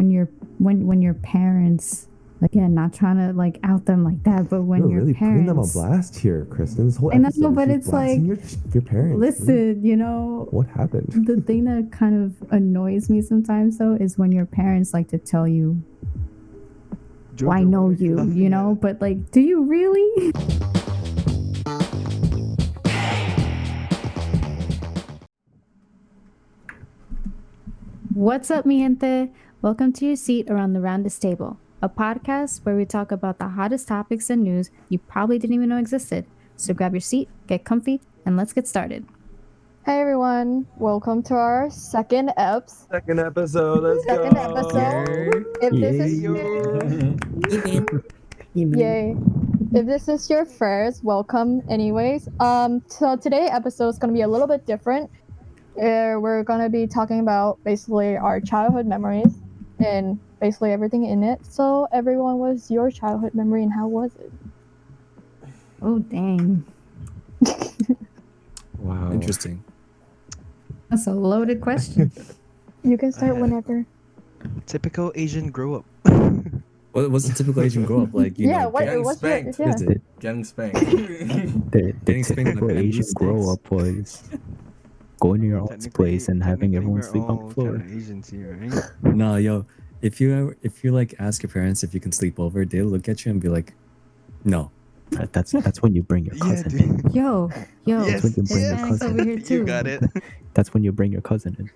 when your parents, again, not trying to like out them like that, but when You're your really putting them on parents, blast here, Kristen. This whole I know, episode but is it's blasting like, your parents. listen, you know, What happened? the thing that kind of annoys me sometimes though is when your parents like to tell you, well, I know you, you know, but like, do you really? What's up, mi gente? Welcome to your seat around the Roundest table, a podcast where we talk about the hottest topics and news you probably didn't even know existed. So grab your seat, get comfy, and let's get started. Hey everyone, welcome to our second episode. Let's Second go. episode. If this is yay. If this is your first, welcome anyways. So today's episode is gonna be a little bit different. We're gonna be talking about basically our childhood memories and basically everything in it. So everyone, what's your childhood memory and how was it? Oh, dang. Wow. Interesting. That's a loaded question. You can start whenever. Typical Asian grow up. What's the typical Asian grow up like? You Yeah, know, what getting what's spanked. your is it? Getting spanked. The Getting spanked in the typical bamboo Asian grow sticks. up was going to your aunt's place and having everyone sleep on the floor. Asians here, right? No, yo, if you like ask your parents if you can sleep over, they'll look at you and be like, no. That's when you bring your Yeah, cousin in. dude. Yo, Yes, when you bring your Hispanics cousin over here too. You got it. That's when you bring your cousin in.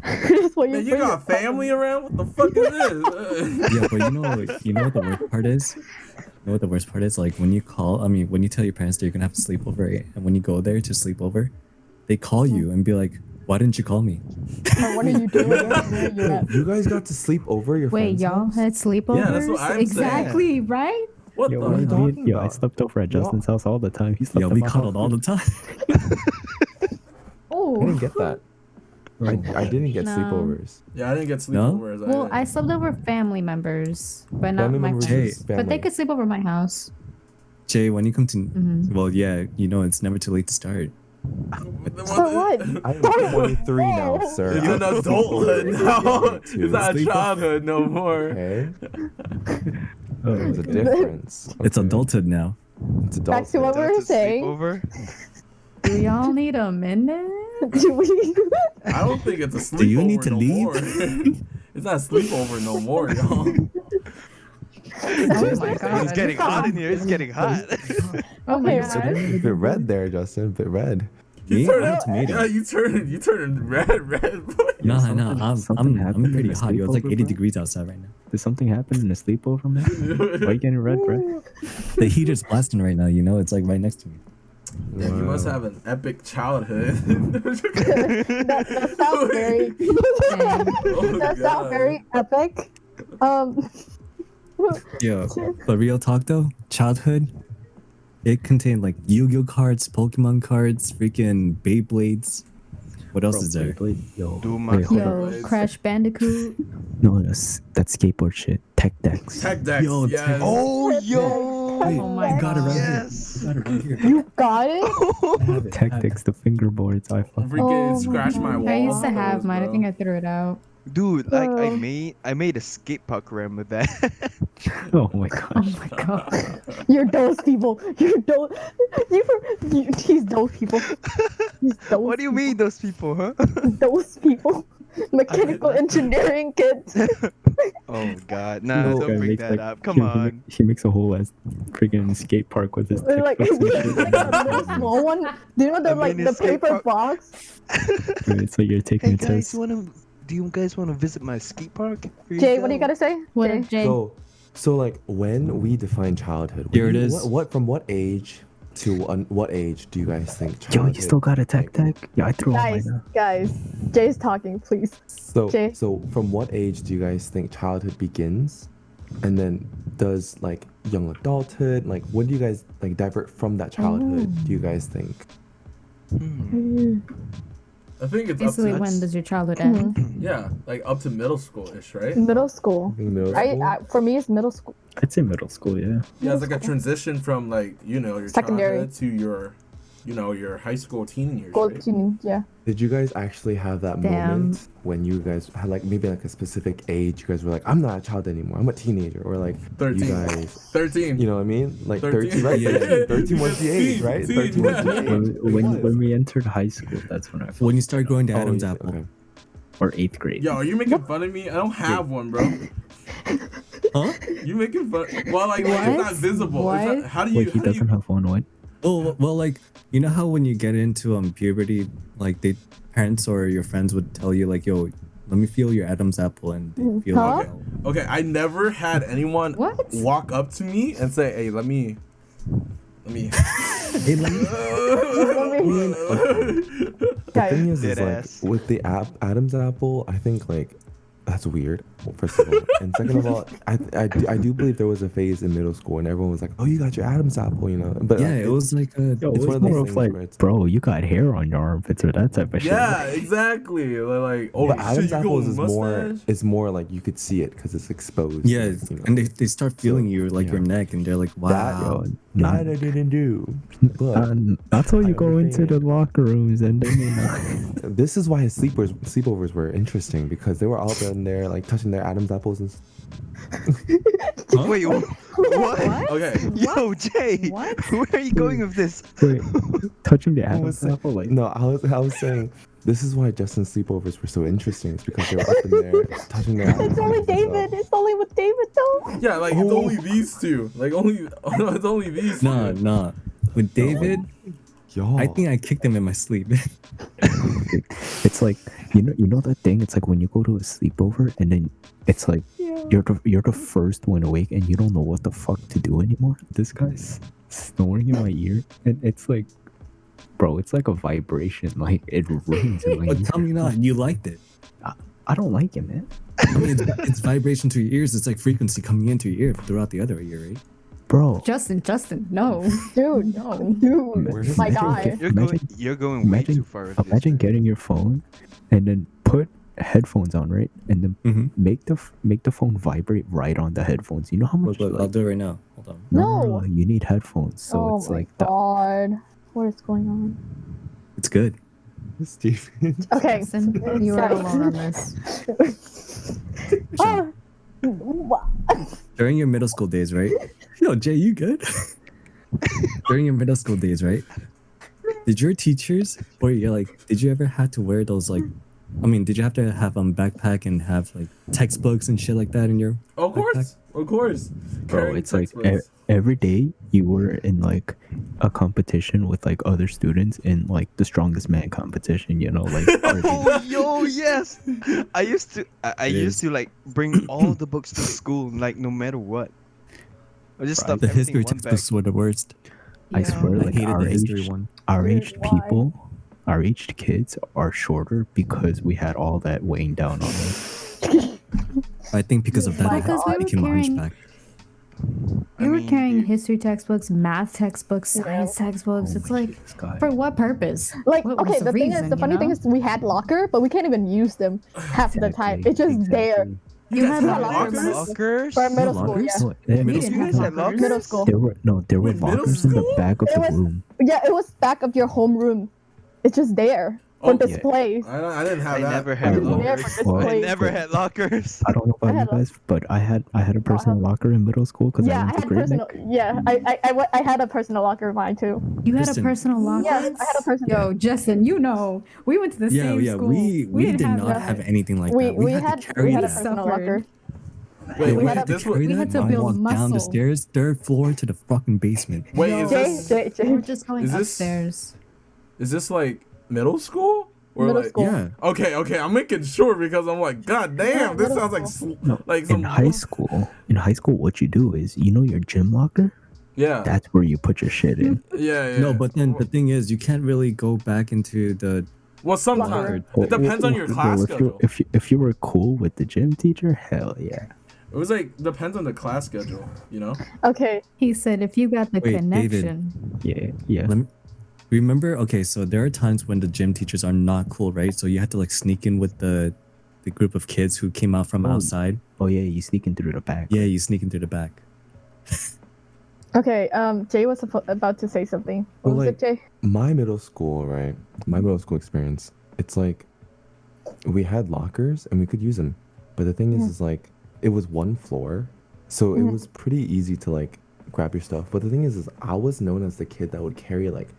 That's what Man, you bring got your family around? What the fuck is this? Yeah, but you know what the worst part is? You know what the worst part is? Like when you tell your parents that you're gonna have to sleep over, and when you go there to sleep over, they call you and be like, why didn't you call me? What are you doing? Where are you at? You guys got to sleep over your Wait, friend's y'all house? had sleepovers? Yeah, that's what I'm saying. Exactly, right? What Yo, the what are you hell? talking I about? slept over at Justin's house all the time. He slept Yo, at we my cuddled house. all the time. Oh. I didn't get that. I didn't get No. sleepovers. Yeah, I didn't get No? sleepovers. Well, I slept over family members, but not Family my members parents. is But they family. could sleep over my house. Jay, when you come to, Mhm. well, yeah, you know it's never too late to start. So what? I'm 23 now, sir. You're an I'm adulthood now. 22. It's not a Sleep- childhood no more. Okay, Oh, there's a difference. It's Okay? adulthood now. It's Back to what we were saying. Over. Do y'all need a minute? Do we? I don't think it's a sleepover Do you need to no leave? more. It's not a sleepover no more, y'all. Oh my god. It's getting hot in here. It's getting hot. Oh my Okay, god. A bit red there, Justin. A bit red. Me? turn, I'm tomato. yeah, you turn red, boy. No, Something I'm happened pretty in the hot. Yo, it's like sleepover, 80 bro? degrees outside right now. Did something happen in the sleepover, man? Why you getting red, bro? The heater's blasting right now. You know, it's like right next to me. Yeah, you must have an epic childhood. that sounds very. Oh, that sounds God. very epic. Yo, but real talk though, childhood, it contained like Yu-Gi-Oh cards, Pokemon cards, freaking Beyblades. What else is there? Yo, Do my wait, hold on. Yo, Crash Bandicoot. No, that's that skateboard shit. Tech decks. Tech decks. Yo, yes. tech- Oh, yo. Oh my I got it right Yes. here. I got it right here. You got it? I have it. Tech decks, the fingerboards. I fuck. Freaking Oh scratch my wall. I used to with have those, mine. I bro. think I threw it out. Dude, like Oh. I made a skate park ram with that. Oh my Oh gosh. my god. You're those people. You're those. He's those people. He's those. What do you mean, those people, huh? Those people. Mechanical engineering kids. Oh God, nah, This guy don't bring makes, that like, up. Come he on. He makes a whole ass freaking skate park with his They're like, textbooks and it's shit. like a little small one. Do you know the I like mean, the it's skate paper park- box? Dude, it's like you're taking Hey a guys, test. do you guys wanna visit my skate park? Here Jay, what do you go. gotta say? What Jay? up, Jay? So like when we define childhood, Here it is. What from what age to what age do you guys think Yo, childhood? you still got a tech deck? Yeah, I threw all Guys, mine out. guys, Jay's talking, please. So Jay? so from what age do you guys think childhood begins, and then does like young adulthood, like when do you guys like divert from that childhood? Do you guys think? I think it's Basically, up to when does your childhood end? yeah, like up to middle school-ish, right? Middle school. I think middle Right? school? For me, it's middle school. I'd say middle school, yeah. Yeah, it's like a transition from like your Secondary. childhood to you know, your high school teen years, Gold right? team, yeah. Did you guys actually have that Damn. moment when you guys had like maybe like a specific age? You guys were like, I'm not a child anymore. I'm a teenager. Or like 13. you guys, 13. you know what I mean? Like 13. 13, right? Yeah. 13 was the age, right? Teen, 13 was the yeah. age. When, It was. when we entered high school, that's when I felt When you start going to Oh, Adam's you- apple. okay. or 8th grade. Yo, are you making fun of me? I don't have one, bro. Huh? You making fun? Well, like it's What? not visible. It's What? not, how do you? Wait, he how do doesn't you? have one, what? Well, like you know how when you get into puberty, like they parents or your friends would tell you like, "Yo, let me feel your Adam's apple," and they feel Huh? like, Okay, I never had anyone What? walk up to me and say, "Hey, let me." "Hey, let me." The Guys, thing is Deadass. like with the Adam's apple, I think like that's weird. First of all, and second of all, I do believe there was a phase in middle school and everyone was like, "Oh, you got your Adam's apple," you know. But Yeah, like, it was like a. Yo, It's it's one of those more things of like, where it's- bro, you got hair on your armpits or that type of shit. Yeah, exactly. Like, oh, but shit, Adam's you apples going mustache? is more like you could see it because it's exposed. Yeah, you know. and they start feeling you like yeah. your neck, and they're like, That, "Wow." Yo, that I didn't do. But that's how I you go into the understand. locker rooms and then you know. this is why his sleepovers were interesting because they were all in there like touching their Adam's apples and Huh? Wait, what? Okay. Yo, Jay, What? where are you going with this? Wait, touching the I was Adam's saying- apple, like no, I was saying this is why Justin's sleepovers were so interesting. It's because they were up in there touching their. it's Adam's only apples and stuff. David. It's only with David though. Yeah, like it's Oh. only these two. Like only, it's only these. Nah, two. nah. With David, Y'all. I think I kicked him in my sleep. it's like you know that thing. It's like when you go to a sleepover and then it's like you're the first one awake and you don't know what the fuck to do anymore. This guy's snoring in my ear and it's like, bro, it's like a vibration. Like it rings in my But ear. tell me not, you liked it. I don't like it, man. I mean, it's vibration to your ears. It's like frequency coming into your ear throughout the other ear, right? Bro, Justin, no. Dude, No. dude, Where is my it? guy. You're going way too far with this. imagine man. getting your phone and then put headphones on, right? And then Mm-hmm. make the phone vibrate right on the headphones. You know how much Look, like, I'll do it right now. Hold on. No. you need headphones. So Oh it's my like god, what is going on? It's good. Steven. Okay. Justin, you are Sorry. alone on this. Oh, wow. During your middle school days, right? Yo, Jay, you good? During your middle school days, right? Did your teachers, or you're like, did you ever have to wear those like, I mean, did you have to have backpack and have like textbooks and shit like that in your? Of course, of course. bro, Carrying it's like textbooks. every day you were in like a competition with like other students in like the strongest man competition, you know, like Oh, yo, yes. I used to It used is. to like bring all the books to school, like no matter what. I just stuff The everything history in one bag. textbooks were the worst. I Yo. swear, I like hated the history one. our Dude, aged why? people, our aged kids are shorter because we had all that weighing down on us. I think because of that, My I Because we were became a carrying- hunchback. We were mean, carrying dude, history textbooks, math textbooks, science textbooks. Oh It's my like, Jesus, God. for what purpose? Like, What was okay, the thing is, reason, the you funny thing know? is, we had locker, but we can't even use them half the time. It's just there. You had had lockers? lockers? Lockers? For middle No school, lockers? yeah. No, they- We Middle didn't school? have You guys had lockers. Middle school. there were there were Wait, middle lockers in the school? back of It the was- room. Yeah, it was back of your homeroom. It's just there for Oh, yeah. display. I didn't have I that. never had Oh, It's there lockers. for well, I display. never had lockers. I don't know I about you had guys, but I had a personal locker in middle school because Yeah, I I went to had Great personal. Neck. Yeah, I had a personal locker of mine too. You had Kristen. a personal locker? Yes, I had a personal. Yo, Justin, you know, we went to the Yeah, same yeah. school. We didn't did not that. have anything like we that. we had had to carry we had a that. personal Suffered. locker. Wait, we had a- this was. Carry we that had to and build walk down the muscle. stairs, third floor to the fucking basement. Wait, Yo. is Jay, this Jay, Jay. We're just going Is this- upstairs. like middle school or Middle like? school. Yeah. Okay, I'm making sure because I'm like, god damn, this middle sounds like school. No, like in some high school, what you do is, you know, your gym locker. Yeah, That's where you put your shit in. yeah. No, but then the thing is, you can't really go back into the. well, sometimes Locker. it depends on your class schedule. If you were cool with the gym teacher, hell yeah. It was like depends on the class schedule, you know. Okay. He said, if you got the Wait, David. connection. Yeah. Let me, remember, okay, so there are times when the gym teachers are not cool, right? So you had to like sneak in with the group of kids who came out from Oh. outside. Oh yeah, you sneaking through the back. Yeah, you sneak in through the back. Okay, Jay was about to say something. What Well, was it, Jay? My middle school, right? My middle school experience. It's like we had lockers and we could use them, but the thing is like it was one floor, so it was pretty easy to like grab your stuff. But the thing is I was known as the kid that would carry like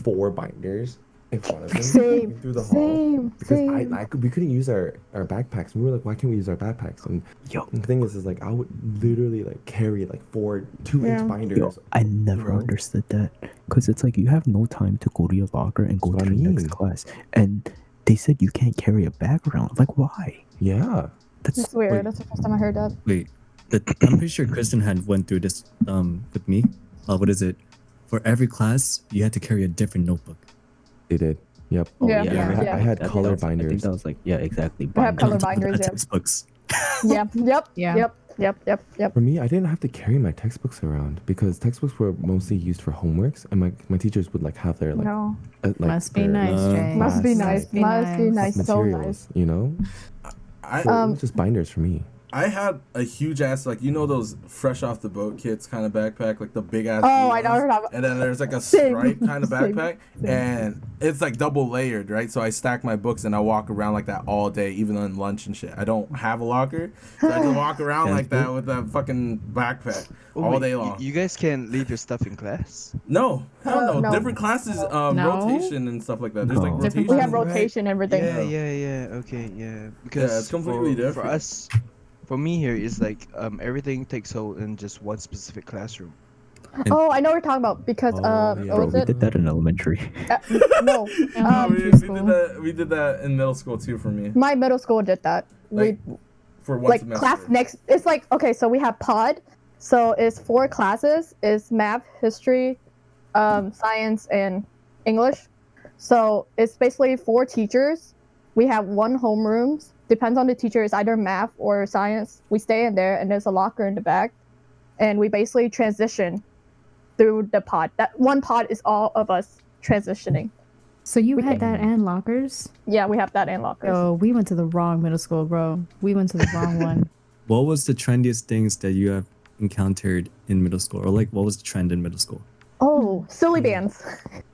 4 binders in front of him Same, through the hall same, because same. we couldn't use our backpacks. We were like, why can't we use our backpacks? And the thing is like I would literally like carry like 4 2-inch binders. Yo, I never understood that because it's like you have no time to go to your locker and go That's to what I the next mean. class, and they said you can't carry a bag around. Like, why? Yeah. That's weird. That's the first time I heard that. Wait, I'm pretty sure Kristen had went through this with me. What is it? For every class, you had to carry a different notebook. They did. Yep. Yeah, I had That- color that was- I think binders. that was like, yeah, exactly. I have color On top of binders, that, yeah. textbooks. Yep, yep, Yeah. yep. For me, I didn't have to carry my textbooks around because textbooks were mostly used for homeworks, and my teachers would like have their like, No. like Must be their nice, Jay. Must be class, nice. like, Must be nice. So materials, nice. you know. I So it was just binders for me. I had a huge ass, like, you know those fresh off the boat kits kind of backpack, like the big ass. Oh, blue I know ones. what you're talking about. And then there's like a Same. stripe kind of Same. backpack, and it's like double layered, right? So I stack my books and I walk around like that all day, even on lunch and shit. I don't have a locker, so I just walk around like that with that fucking backpack all wait, day long. You guys can leave your stuff in class. No, hell no. No. Different classes, No. rotation and stuff like that. There's like No. rotation. We have Right. rotation and everything. Yeah. Okay, yeah. Because it's completely for different. us, for me here is like everything takes hold in just one specific classroom. Oh, I know what you're talking about because Oh, yeah. what Bro, was we it? did that in elementary. No, We did that in middle school too for me. my middle school did that. Like, We for one like semester. class next. It's like okay, so we have pod. So it's 4 classes. It's math, history, science, and English. So it's basically 4 teachers. We have 1 homeroom. Depends on the teacher. It's either math or science. We stay in there, and there's a locker in the back, and we basically transition through the pod. That one pod is all of us transitioning. So you We had can- that and lockers? Yeah, we have that in lockers. Oh, we went to the wrong middle school, bro. We went to the wrong one. What was the trendiest things that you have encountered in middle school, or like what was the trend in middle school? Oh, silly bands.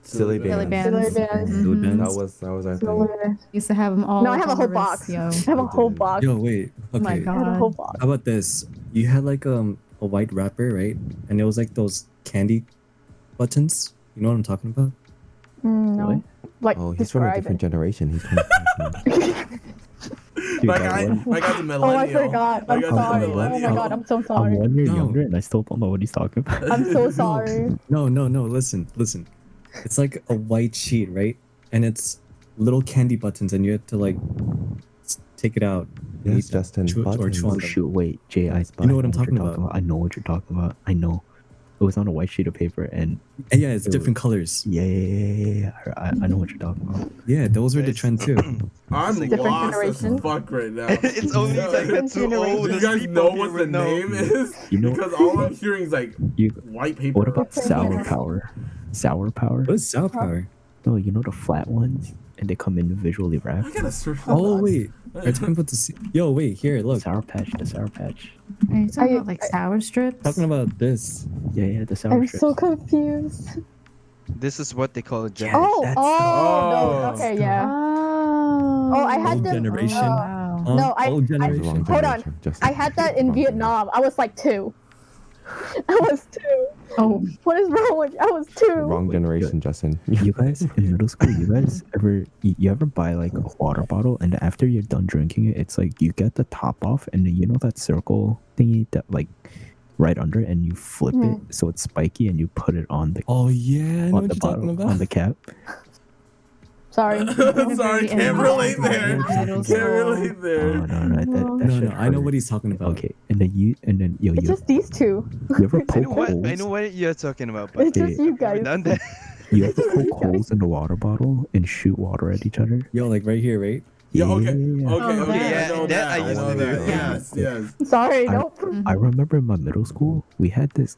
Silly Silly bands. bands. Silly bands. Silly Mhm. bands? That was our Silly thing. bands. Used to have them all. No, I have a on whole the box. wrist, Yo. I have a whole didn't. box. Yo, wait. Oh my Okay. I have a whole god. box. How about this? You had like a white wrapper, right? And it was like those candy buttons. You know what I'm talking about? No. What? Like, Oh, he's from a describe different it. generation. He's 25. Dude, My that one- guy's a Oh, millennial. I forgot. My I'm guy's a sorry. Oh my millennial. god, I'm so I'm sorry. 1 year No. younger and I still don't know what he's talking about. I'm so sorry. No. Listen. It's like a white sheet, right? And it's little candy buttons, and you have to like take it out. and Yes, eat them. Justin. Chew it or buttons. chew on Oh them. shoot, wait, Jay, I You know what I'm you're talking about. I know what you're talking about. I know. It was on a white sheet of paper, and And yeah, it's Yo. different colors. yeah. I know what you're talking about. Yeah, those were the Guys, trend too. I'm Different lost generation. as fuck right now. It's only like the two Generation. Do oldest you guys people know here what the would know. name is? You know- Because all I'm hearing is like You. white paper. What about Different sour generation. power? Sour power? What is Sour Power? No, you know the flat ones, and they come individually I wrapped. gotta search. Oh wait, are you talking about Yo, wait, here, look. Sour patch, the sour patch. Are you talking I- about like sour strips? Talking about this. Yeah, the sour I'm strips. so confused. This is what they call a Yeah. jam. Oh, that's no. the- Okay, yeah. Oh. Oh, I had Old them. generation. Wow. No, I- Old That was the generation. wrong Hold on. generation, Justin. I had that in Wrong Vietnam. I was like 2. I was 2. Oh, What is wrong with you? I was 2. generation. Wrong generation, Justin. You guys in middle school, you ever buy like a water bottle, and after you're done drinking it, it's like you get the top off, and then you know that circle thingy that like right under it, and you flip it so it's spiky, and you put it on the Oh yeah, I know on what the you're talking bottle about. on the cap. Sorry. Sorry, can't relate there. Can't relate there. Oh no, that No, shit I know hurt. what he's talking about. Okay, and then yo, It's you, just these 2. you ever I poke know what holes? you're talking about, but It's just you I've never guys. done that. You ever poke holes in the water bottle and shoot water at each other? Yo, like right here, right? Yeah, okay. Yeah. Okay, Oh, okay, yeah, I know that that. I I used know to do. that. Yes, yes. Sorry, I- nope. I remember in my middle school, we had this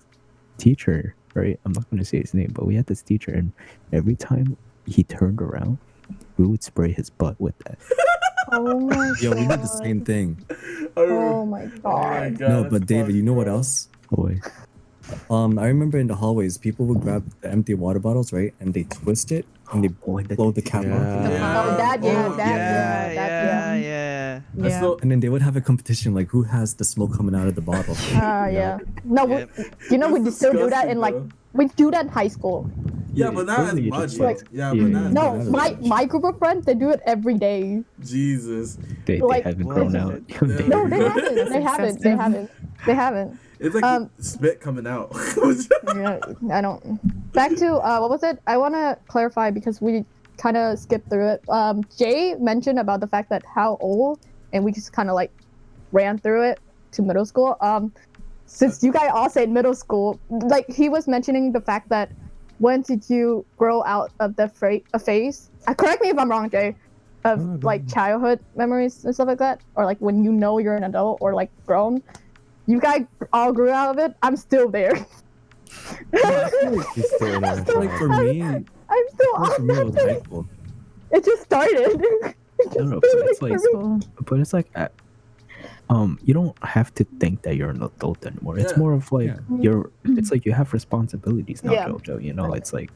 teacher, right? I'm not going to say his name, but we had this teacher, and every time he turned around, we would spray his butt with that. Oh my god. Yo, we did the same thing. Oh my Oh my god. god. No, that's but David, you know what fucked, else? Boy, I remember in the hallways, people would grab the empty water bottles, right, and they twist it and they blow the cap off, Yeah. Oh, that, yeah, Oh, that, Yeah, yeah, that, yeah. yeah. I Yeah. still, and then they would have a competition like who has the smoke coming out of the bottle. Yeah. No, Yep. you know, we That's still do that disgusting, in like, though. we do that in high school. Yeah, but not as really, you much. just, Though. like- Yeah, yeah, but not as No, much. my group of friends, they do it every day. Jesus. They Like- haven't What? grown out. Yeah. No, they haven't. That's They haven't. They excessive. haven't. They haven't. It's like Um, spit coming out. Yeah, I don't. Back to what was it? I want to clarify because we kind of skipped through it. Jay mentioned about the fact that how old, and we just kind of like ran through it to middle school. Since you guys all said middle school, like he was mentioning the fact that when did you grow out of the phase? Correct me if I'm wrong, Jay. Of No, go like ahead. childhood memories and stuff like that, or like when you know you're an adult or like grown. You guys all grew out of it. I'm still there. He's still in I feel like for me, I'm still for me it on was high it. school. It just started. It just No, no, but it's started like- for me. Cool. But it's like, you don't have to think that you're an adult anymore. It's Yeah. more of like Yeah. it's like you have responsibilities now, Yeah. Jojo. You know, it's like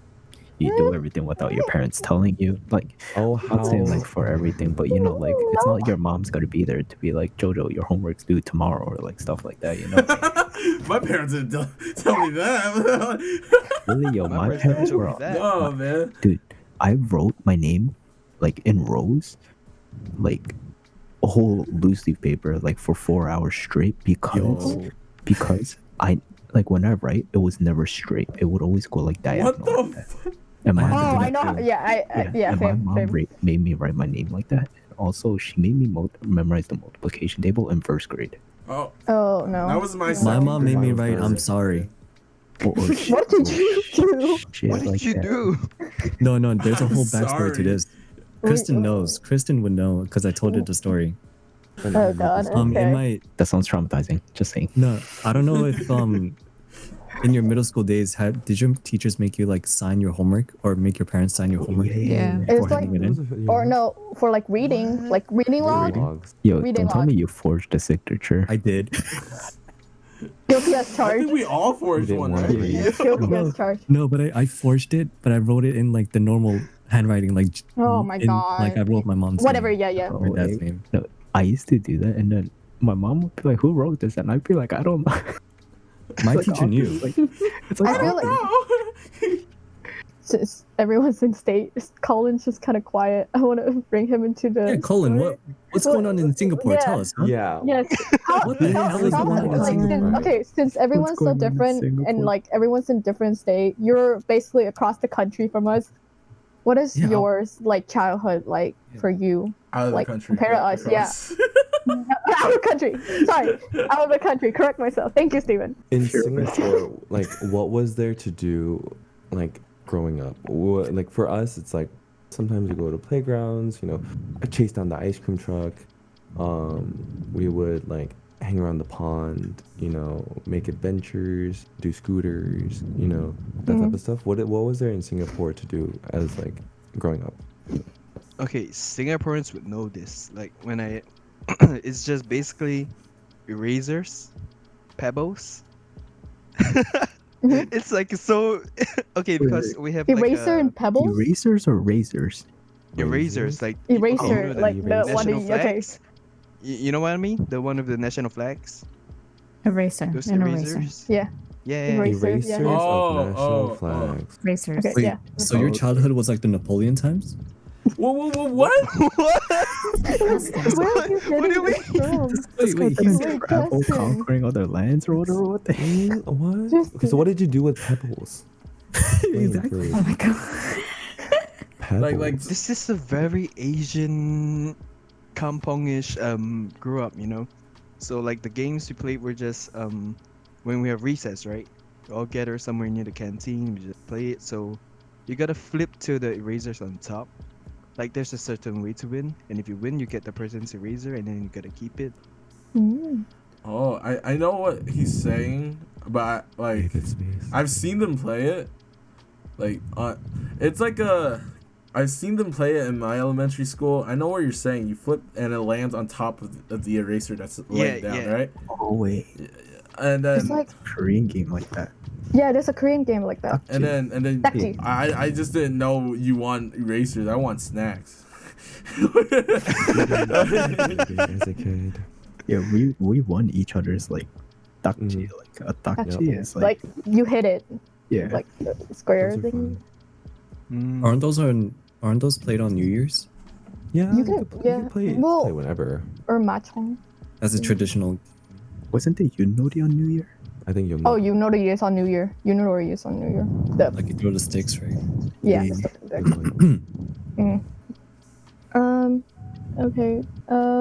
you do everything without your parents telling you. Like, Oh, not saying how? like for everything, but you know, like it's not like your mom's gonna be there to be like, Jojo, your homework's due tomorrow, or like stuff like that. You know, My parents didn't tell me that. really, yo, My my parents parents told were me that. No, man. dude. I wrote my name like in rows, like a whole loose leaf paper, like for 4 hours straight because I like when I write, it was never straight. It would always go like What diagonal. the? Like that. And I my had to Oh, do mom, I know. too. Yeah, yeah, and my same, mom same. made me write my name like that. Also, she made me memorize the multiplication table in first grade. Oh, Oh no. that was my. No. My second mom made me grade. write "I'm sorry." Or shit, What did you do? shit What did like you that. do? No, there's a I'm whole backstory to sorry. this. Kristen knows. Kristen would know because I told her the story. Oh god. Okay. In my That sounds traumatizing. Just saying. no, I don't know if in your middle school days, did your teachers make you like sign your homework or make your parents sign your homework? Yeah. It's before handing it in? Or no, for like reading, What? like reading log. Reading? Logs. Yo, Reading don't tell log. me you forged a signature. I did. Guilty as I charged. think we all forged didn't one, want right? to read. Yeah. Guilty as charged. No, but I forged it, but I wrote it in like the normal handwriting, like Oh my like I God. wrote my mom's Whatever. name, Yeah, yeah. or dad's eh, name. No, I used to do that, and then my mom would be like, "Who wrote this?" And I'd be like, "I don't know." My It's like, teacher knew. obvious, like, it's like, I feel like since everyone's in state, Colin's just kind of quiet. I want to bring him into the. Yeah, Colin, story. what's going on in Singapore? Yeah. Tell us. Huh? Yeah. Yes. How, What the hell is going on in Singapore? since everyone's so going on in different and Singapore? like everyone's in different state, you're basically across the country from us. What is Yeah, I'll- yours like childhood like for you? Out of Like, the country. compare to us, yeah. across. Out of the country. Sorry, out of the country. Correct myself. Thank you, Steven. In Sure. Singapore, like, what was there to do, like, growing up? Like, for us, it's like sometimes we go to playgrounds. You know, I chase down the ice cream truck. We would like hang around the pond. You know, make adventures, do scooters. You know, that type of stuff. What was there in Singapore to do as like growing up? Okay, Singaporeans would know this. Like when I, it's just basically erasers, pebbles. It's like so. Okay, because we have Eraser like and pebbles. erasers or razors? erasers, like Eraser, you know, like the one. national Okay. flags. You know what I mean? The one with the national flags. Eraser. Those An eraser. erasers. Yeah. Yeah. Erasers, Erasers yeah. of Oh, national oh, oh. flags. Erasers. Okay. Wait, Yeah. so your childhood was like the Napoleon times? What? What? Where are you What do you getting this from? This guy wait, thinks he's- he's travel Justin. conquering other lands or whatever. What the hell? What? Just- Okay, so what did you do with pebbles? Exactly. Oh my god. Pebbles. Like This is a very Asian, kampongish grew up, you know. So like the games we played were just when we have recess, right? We all gather somewhere near the canteen, we just play it. So you gotta flip to the erasers on top. Like there's a certain way to win, and if you win, you get the person's eraser, and then you gotta keep it. Mm. Oh, I know what he's saying, but like David Space. I've seen them play it. Like it's like I've seen them play it in my elementary school. I know what you're saying. You flip and it lands on top of the eraser that's laid down, yeah. right? Oh wait, And then It's like Korean game like that. Yeah, there's a Korean game like that. And then Takji. I just didn't know you want erasers. I want snacks. As a kid. Yeah, we won each other's like takji. Like a takji is Like you hit it, yeah. like the square Those are thing. fun. Aren't those played on New Year's? Yeah, You you can- can, yeah. play Well- whenever. Or machong. As a traditional. Wasn't it Yunori on New Year? I think you'll know. Oh, you know the years on New Year. You know the years on New Year. The, Like you throw the sticks, right? yeah. Yeah. the stuff like that. Like, Okay.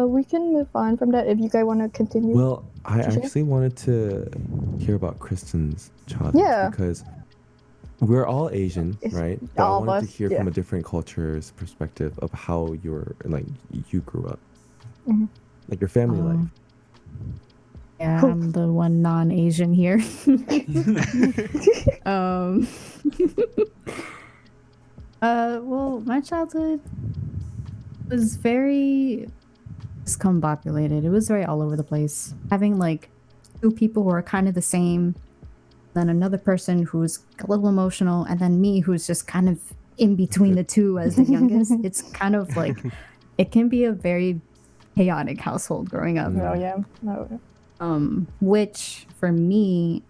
We can move on from that if you guys want to continue. well, I Did you say? actually wanted to hear about Kristen's childhood Yeah. because we're all Asian, It's right? But I all of wanted to us, hear yeah. from a different culture's perspective of how you grew up, Mhm. like your family life. Yeah, Cool. I'm the one non-Asian here. um, well, my childhood was very discombobulated. It was very all over the place. Having like two people who are kind of the same, then another person who's a little emotional, and then me who's just kind of in between the two as the youngest. It's kind of like it can be a very chaotic household growing up. Oh yeah. No. Which for me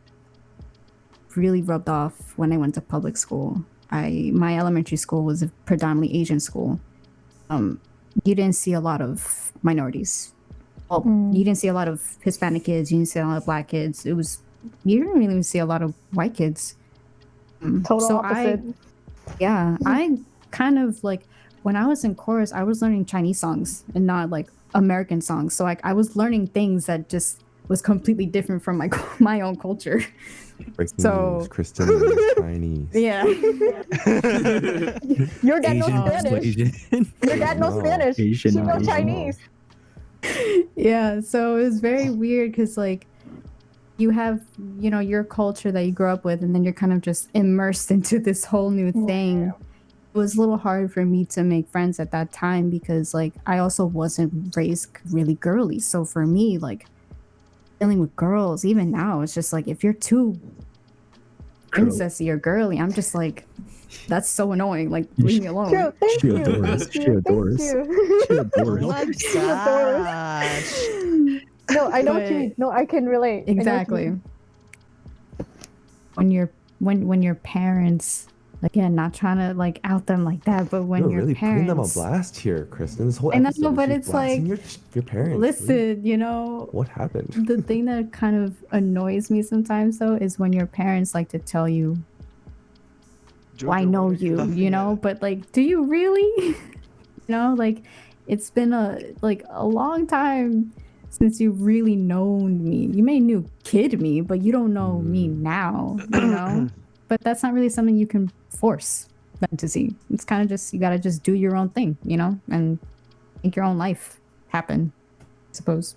really rubbed off when I went to public school. My elementary school was a predominantly Asian school. You didn't see a lot of minorities. Well, you didn't see a lot of Hispanic kids. You didn't see a lot of Black kids. You didn't really even see a lot of white kids. Total opposite. I kind of like when I was in chorus, I was learning Chinese songs and not like American songs. So like I was learning things that just was completely different from my own culture. Breaking So- news, Kristen is Chinese. Yeah. Your dad knows Asian Spanish. persuasion. Your dad knows No. Spanish. Asian She knows Asian. Chinese. Yeah, so it was very weird because like you have your culture that you grew up with and then you're kind of just immersed into this whole new thing. It was a little hard for me to make friends at that time because like I also wasn't raised really girly. So for me, like dealing with girls, even now, it's just like if you're too princessy or girly, I'm just like, that's so annoying. Like leave me alone. True. Thank She you. adores. Thank She you. adores. Thank you. She adores. She adores. No, I know what you mean. No, I can relate. I know what you Exactly. mean. When your parents, again, not trying to like out them like that, but when You're your really putting them on parents blast here, Kristen. This whole I know, episode is but you it's blasting like, your parents. listen, What happened? the thing that kind of annoys me sometimes though is when your parents like to tell you, "Oh, I know you," but like, do you really? Like it's been a long time since you've really known me. You may kid me, but you don't know me now, But that's not really something you can force them to see. It's kind of just, you gotta just do your own thing, and make your own life happen, I suppose.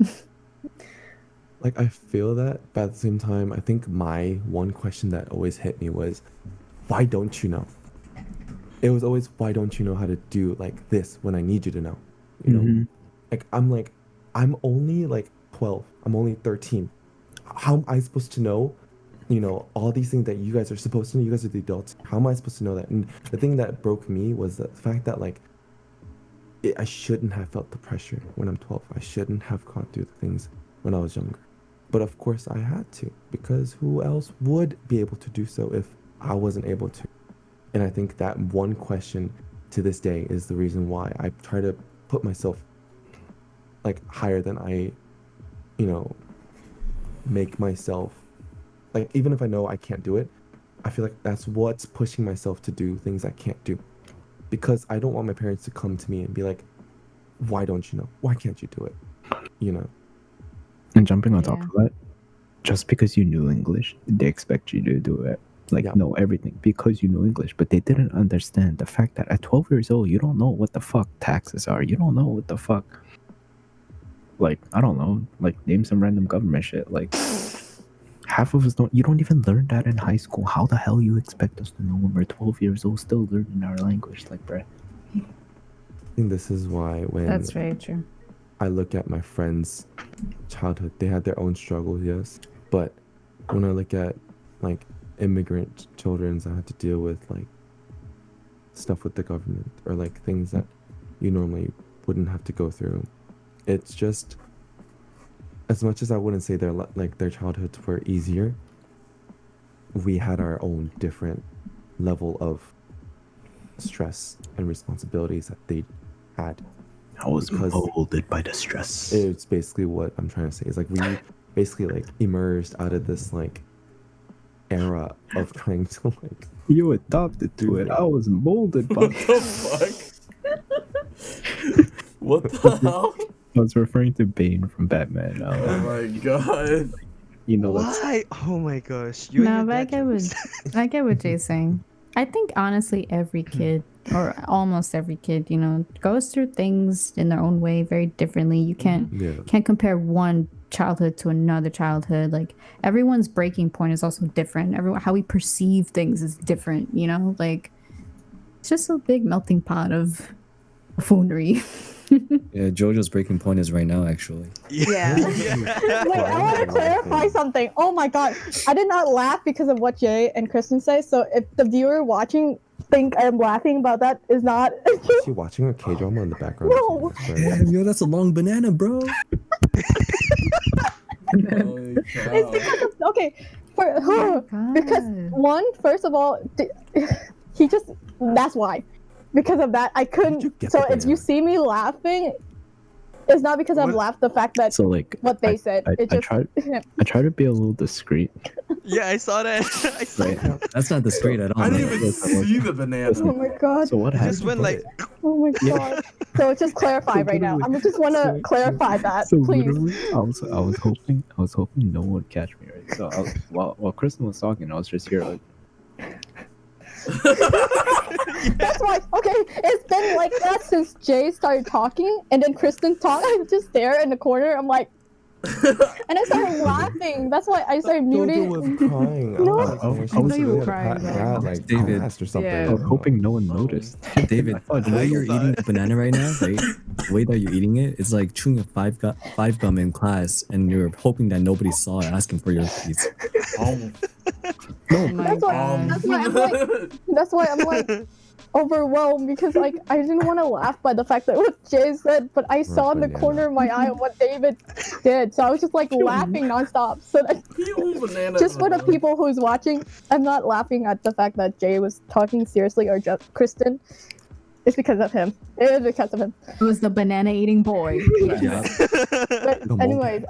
Like I feel that, but at the same time, I think my one question that always hit me was, why don't you know? It was always, why don't you know how to do like this when I need you to know? You know, like I'm only like 12. I'm only 13. How am I supposed to know? All these things that you guys are supposed to know. You guys are the adults. How am I supposed to know that? And the thing that broke me was the fact that like I shouldn't have felt the pressure when I'm 12. I shouldn't have gone through the things when I was younger. But of course I had to, because who else would be able to do so if I wasn't able to? And I think that one question to this day is the reason why I try to put myself like higher than I, make myself, like even if I know I can't do it, I feel like that's what's pushing myself to do things I can't do. Because I don't want my parents to come to me and be like, why don't you know? Why can't you do it? And jumping on top Yeah. of that, just because you knew English, they expect you to do it. Like, Yeah. know everything because you know English, but they didn't understand the fact that at 12 years old, you don't know what the fuck taxes are. You don't know what the fuck, like, I don't know, like, name some random government shit. Like, half of us you don't even learn that in high school. How the hell you expect us to know when we're 12 years old still learning our language? Like, bruh. I think this is why when That's very true. I look at my friends' childhood, they had their own struggles, yes. But when I look at like immigrant children that had to deal with like stuff with the government or like things that you normally wouldn't have to go through. It's just, as much as I wouldn't say their childhoods were easier, we had our own different level of stress and responsibilities that they had. I was Because- molded by the stress. It's basically what I'm trying to say. Is like we basically like emerged out of this like era of trying to like. You adopted to it. I was molded by. What the fuck? What the hell? I was referring to Bane from Batman. Oh my god. You know that's Why? Oh my gosh. You No, and but your I dad get what jokes. I get what Jay's saying. I think honestly, every kid or almost every kid, you know, goes through things in their own way, very differently. You Yeah. can't compare one childhood to another childhood. Like everyone's breaking point is also different. Everyone, how we perceive things is different. You know, like it's just a big melting pot of buffoonery. Yeah, JoJo's breaking point is right now, actually. Yeah. Wait, I want to clarify something. Oh my god, I did not laugh because of what Jay and Kristen say. So if the viewer watching think I'm laughing about that, is not. Is she watching a K drama in the background? No. Damn, yo, that's a long banana, bro. Holy cow. It's because of, okay, because one, first of all, he just, that's why. Because of that, I you couldn't. get So the if you banana? see me laughing, it's not because I've What? laughed the fact that so like what they said. I It just. I try to be a little discreet. Yeah, I saw that. I saw Right. that. That's not discreet at all. I didn't man. even see the banana. Oh my god. So what It happened? just went like. Oh my god. So just clarify right now. I just want to clarify that, So please. literally, I was hoping no one would catch me, right? So while Kristen was talking, I was just here like, That's why. Okay, it's been like that since Jay started talking, and then Kristen talked. I'm just there in the corner. I'm like, and I started laughing. That's why I started Jojo was muting. crying. No. I was I like, thought you were had a crying, bad, though. like David. blast or something. Yeah. I was hoping no one noticed. David, I thought the way Jojo you're was eating the banana right now, right? The way that you're eating it, it's like chewing a five gum in class, and you're hoping that nobody saw it, asking for your piece. Oh. Oh my That's why. god. That's why I'm like. That's why I'm like overwhelmed because like I didn't want to laugh by the fact that what Jay said, but I saw in the banana. corner of my eye what David did, so I was just like laughing nonstop. So that, You banana. just for the people who's watching, I'm not laughing at the fact that Jay was talking seriously or just Kristen. It's because of him. It is because of him. It was the banana eating boy. Yeah. But Come on. anyways,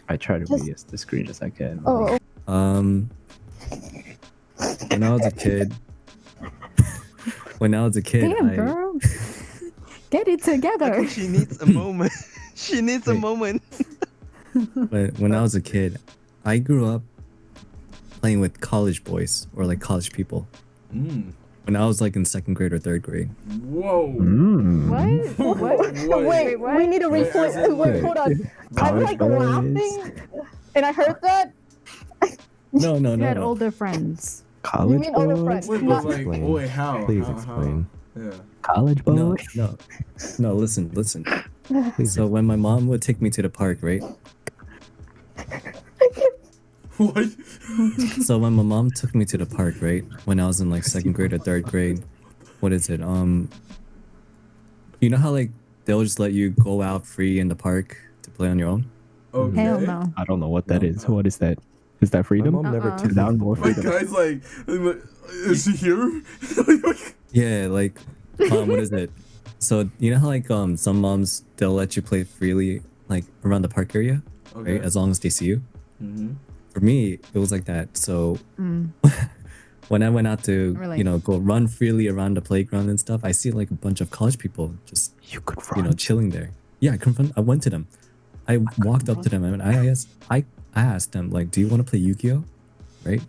I try to Just- be as discreet as I can. oh, When I was a kid, Damn, I, girl. Get it together. She needs a moment. She needs a Wait. moment. when I was a kid, I grew up playing with college boys or like college people. Mm. When I was like in second grade or third grade. Whoa. Mm. What? What? wait, what? we need to Wait, replay. as in, Wait, like- hold on. I'm College like boys. laughing, and I heard that. No, You had no. older friends. College You mean older boys? friends? Wait, Not- but like, Explain. wait, how? Please How? explain. Yeah. College No, boys? no. Listen. Please So when my mom would take me to the park, right? What? So when my mom took me to the park, right? When I was in like second grade or third grade, what is it? You know how like they'll just let you go out free in the park to play on your own? Okay. Hell no. I don't know what that No. is. What is that? Is that My freedom? mom never Uh-uh. took Now me. more My freedom. guy's like, is she here? Yeah, like what is it? So you know how like some moms they'll let you play freely like around the park area, right? As long as they see you. Mm-hmm. For me, it was like that. So Mm. when I went out to Really? you know go run freely around the playground and stuff, I see like a bunch of college people just You could you run. know chilling there. Yeah, I went to them. I walked up to them and I asked them like, "Do you want to play Yu-Gi-Oh?" Right?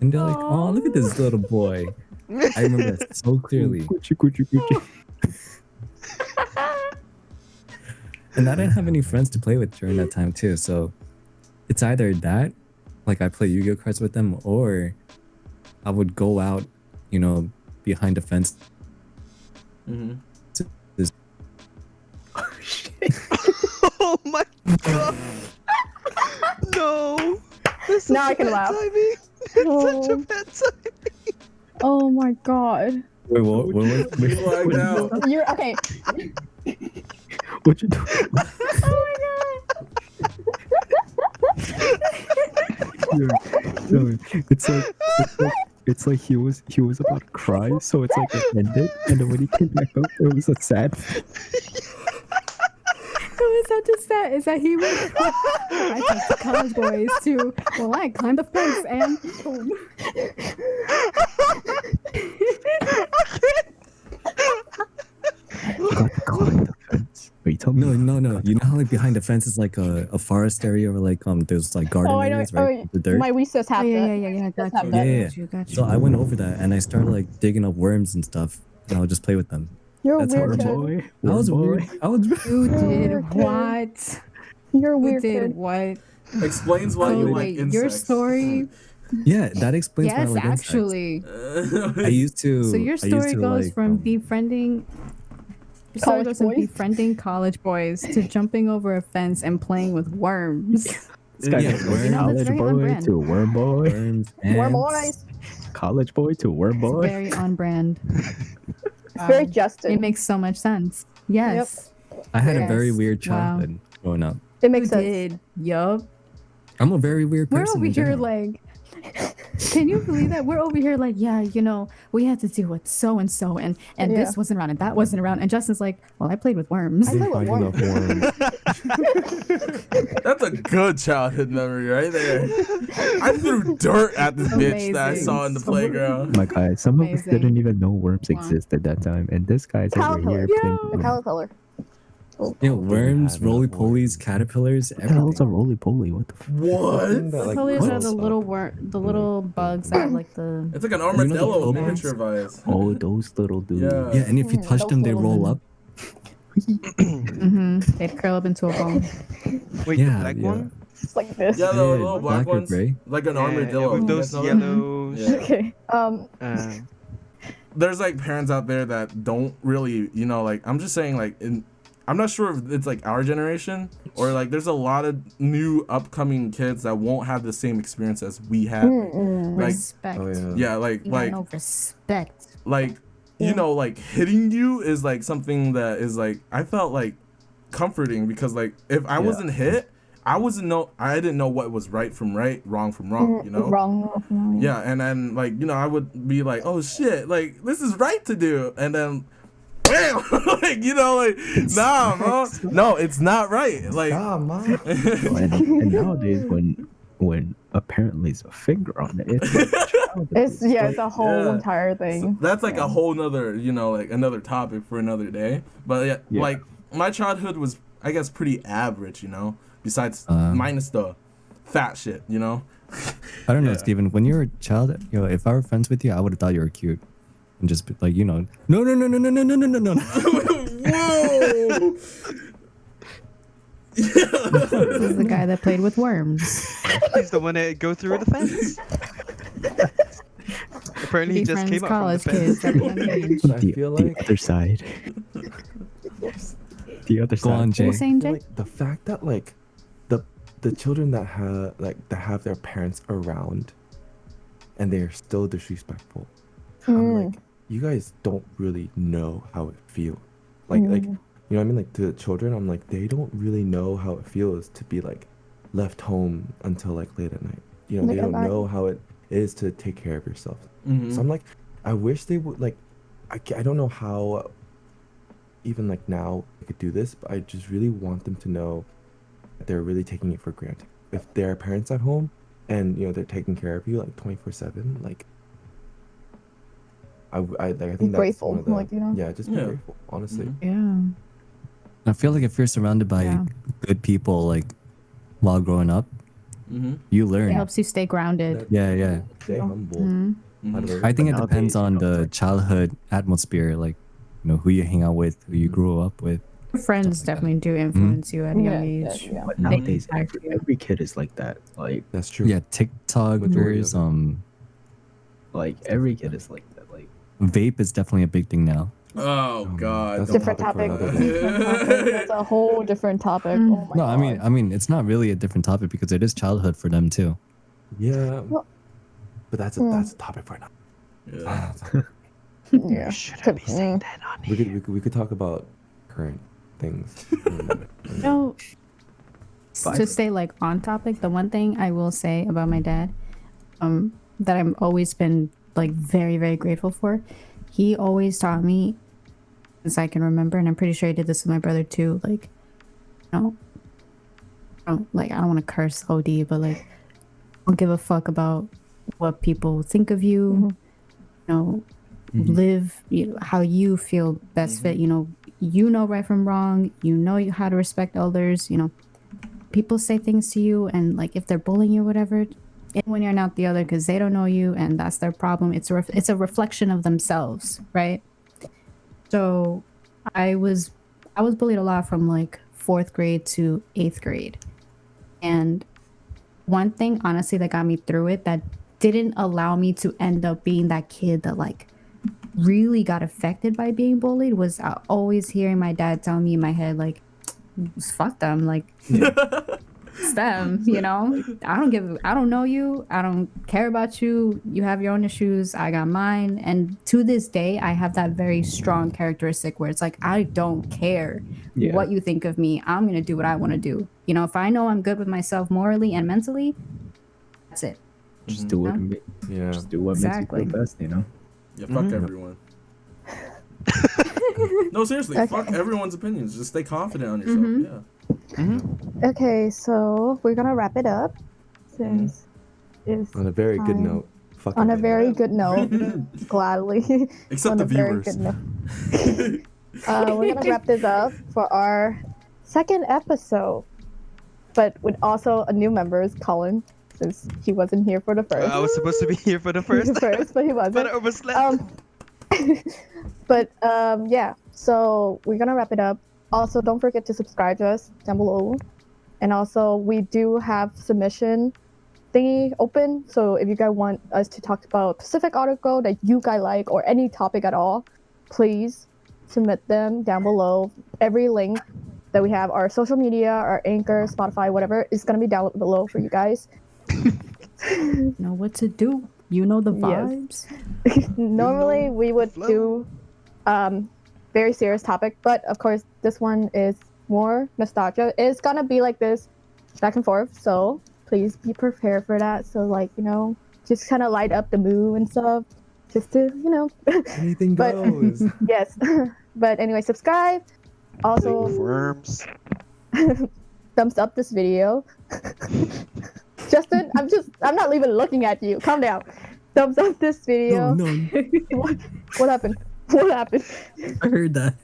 And they're like, "Oh, look at this little boy." I remember that so clearly. Gucci, Gucci, Gucci. And I didn't have any friends to play with during that time too. So it's either that, like I play Yu-Gi-Oh cards with them, or I would go out, you know, behind the fence. Mm-hmm. Oh my god. No. That's Now such I a can bad laugh. timing. Oh, bad time. oh my god. Wait, what? He's flagged out. You're okay. What you doing? No, it's like he was about to cry, so it's like it ended, and then when he came back up, it was a sad. Is that just that? Is that he went? I talked to college boys too. Well, I climbed the fence and boom. You got to climb the fence. Are you telling me? No. You know how like behind the fence is like a forest area or like there's like garden Oh, I know. areas, right? The dirt. My recess Oh, have yeah, that. yeah. Just Got have you. that. Yeah. Got you. So I went over that and I started like digging up worms and stuff, and I would just play with them. You're a That's how weird I kid. Boy, I was boy. weird. I was. You did Weird kid. what? You're a You weird did kid. what? Explains why Oh you like wait, insects. your story. Yeah, that explains why I Yes, like insects. actually. I used to. So your I used story to, goes like, from befriending. Your story College goes from boys? befriending college boys to jumping over a fence and playing with worms. This guy Yeah, goes worms. from You know, that's college very on boy brand. to worm boy, worms, We're ants. boys. college boy to worm It's boy. very on brand. It's very Wow. Justin. It makes so much sense. Yes. I had a Yes. very weird Wow. childhood growing up. It You makes sense. did. Yup. I'm a very weird We're person. over in here general. like, can you believe that? We're over here like, yeah, you know, we had to deal with so and so, and Yeah. this wasn't around and that wasn't around. And Justin's like, well, I played with worms. I play with Finding worms. the worms. That's a good childhood memory right there. I threw dirt at this bitch that I Amazing. saw in the playground. My guy, some of us Amazing. didn't even know worms Wow. exist at that time, and this guy's over Caterpillar. here playing. Yeah. The caterpillar. You know, worms, have that roly worm. polies, caterpillars, What the hell's a everything. roly poly? What the? What? The colors are the little the little bugs that have like the. It's like an You know the armadillo bubbles? miniature vise. Oh, those little dudes. Yeah. Yeah, and if you touch those them, they little roll men. up. They'd curl up into a ball. Wait, Yeah, the black yeah. one? It's like this. Yeah, the Yeah, little black black or ones. gray. Like an Yeah, armadillo. with You those guys know that? yellows. Yeah. Okay. There's like parents out there that don't really, you know, like I'm just saying, like I'm not sure if it's like our generation or like there's a lot of new upcoming kids that won't have the same experience as we had. Like, Respect. Oh yeah. yeah, like You got like no respect. like you know, like hitting you is like something that is like I felt like comforting because like if I wasn't hit, I didn't know what was right from right, wrong from wrong, you know? Wrong. Yeah, and then like, you know, I would be like, oh shit, like this is right to do, and then bam, like, you know, like nah, bro, no, it's not right, like Ah, man. and nowadays, when apparently it's a finger on it, It's it's a whole Yeah. entire thing. that's like a whole nother, you know, like another topic for another day. But Yeah. like my childhood was, I guess, pretty average, you know, besides minus the fat shit, you know. I don't know, Yeah. Steven. When you were a child, you know, if I were friends with you, I would have thought you were cute, and just be like, you know, no. Whoa. This is the guy that played with worms. He's the one that go through the fence. Apparently he just Befriends came up college from the kids fence. at a young age. But I feel the like other side. The other Go side. on, What Jay. was saying, Jay? like the fact that like the children that have their parents around and they're still disrespectful. I'm like, you guys don't really know how it feels. Like you know what I mean? Like to the children, I'm like, they don't really know how it feels to be like left home until like late at night. You know, Late they at don't night. know how it is to take care of yourself. Mhm. So I'm like, I wish they would like, I don't know how even like now I could do this, but I just really want them to know that they're really taking it for granted. If there are parents at home and you know they're taking care of you like 24/7, like I think that's Grateful, one of the, like, you know? yeah, just be Yeah. grateful, honestly. Mhm. Yeah. I feel like if you're surrounded by Yeah. good people, like while growing up, Mhm. you It learn. helps you stay grounded. Yeah. Stay humble. Mhm. Mhm. I think it But depends nowadays, on you know, the like- childhood atmosphere, like you know who you hang out with, who you grew up with. Your friends definitely do influence you at a young age. Yeah. But They nowadays, impact you. every kid is like that. That's true. Yeah, TikTokers, Majority Like every kid is like that. Like vape is definitely a big thing now. Oh god. that's a Different topic topic. for another day. That's a whole different topic. Mm. Oh my No, god. I mean, it's not really a different topic because it is childhood for them too. Yeah. But that's a topic for now. Yeah. Yeah. Shouldn't be saying that on here. We could talk about current things. No. To stay like on topic, the one thing I will say about my dad, that I've always been like very, very grateful for, he always taught me since I can remember, and I'm pretty sure he did this with my brother too, like, I don't want to curse OD, but like, don't give a fuck about what people think of you. Live how you feel best fit. You know right from wrong. You know how to respect others. People say things to you, and like if they're bullying you or whatever, in one ear and out the other, because they don't know you, and that's their problem. It's a reflection of themselves, right? So I was bullied a lot from like 4th grade to 8th grade. And one thing, honestly, that got me through it, that didn't allow me to end up being that kid that like really got affected by being bullied, was always hearing my dad tell me in my head, like, fuck them, like, it's them, I don't know you, I don't care about you, you have your own issues, I got mine. And to this day, I have that very strong characteristic where it's like, I don't care what you think of me, I'm gonna do what I want to do. If I know I'm good with myself morally and mentally, that's it. Just do what just do what makes you feel best, Yeah, fuck everyone. No, seriously, fuck everyone's opinions. Just stay confident on yourself. Yeah. Okay, so we're gonna wrap it up since it's on a very good note. Fuck on a everyone. very good note, gladly. Except on the a very viewers. good note. We're gonna wrap this up for our 2nd episode, but with also a new members, Colin, since he wasn't here for the first. I was supposed to be here for the first. But he wasn't. But I overslept. Yeah, so we're gonna wrap it up. Also, don't forget to subscribe to us down below. And also, we do have submission thingy open. So if you guys want us to talk about a specific article that you guys like or any topic at all, please submit them down below. Every link that we have, our social media, our Anchor, Spotify, whatever, is gonna be down below for you guys. Know what to do. You know the vibes. Yes. Normally we would do very serious topic, but of course this one is more nostalgia. It's gonna be like this back and forth, so please be prepared for that. So like, just kind of light up the mood and stuff, just to anything goes. Yes. But anyway, subscribe. Also Worms. thumbs up this video. Justin, I'm not even looking at you. Calm down. Thumbs up this video. No. What happened? What happened? I heard that.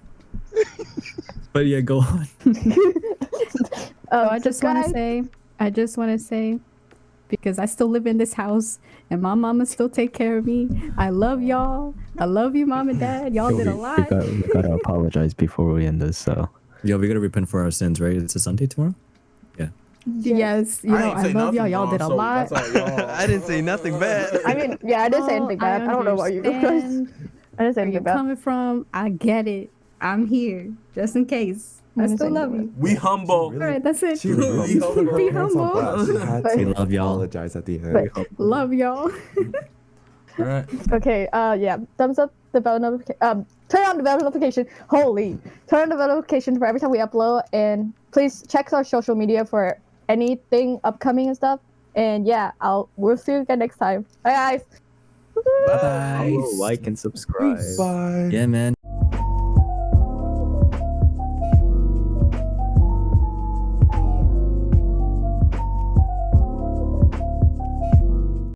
But yeah, go on. I just want to say, because I still live in this house and my mama still take care of me. I love y'all. I love you, mom and dad. Y'all did a lot. We gotta apologize before we end this. So Yo, we gotta repent for our sins, right? It's a Sunday tomorrow. Yeah. Yes, I love y'all. Y'all did a lot. I didn't say nothing bad. I mean, yeah, I didn't say anything bad. I don't know what you guys. I didn't say Where anything you're bad. coming from, I get it. I'm here just in case. I still love you. We humble. All right, that's it. She really put her Be hands on humble. blast. She had We to love y'all. apologize at the end. Love y'all. All right. Okay, yeah. Thumbs up the bell notification. Turn on the bell notification. Turn on the bell notification for every time we upload. And please check our social media for anything upcoming and stuff. And yeah, we'll see you again next time. Bye guys. Bye. follow, like, and subscribe. Bye. Yeah, man.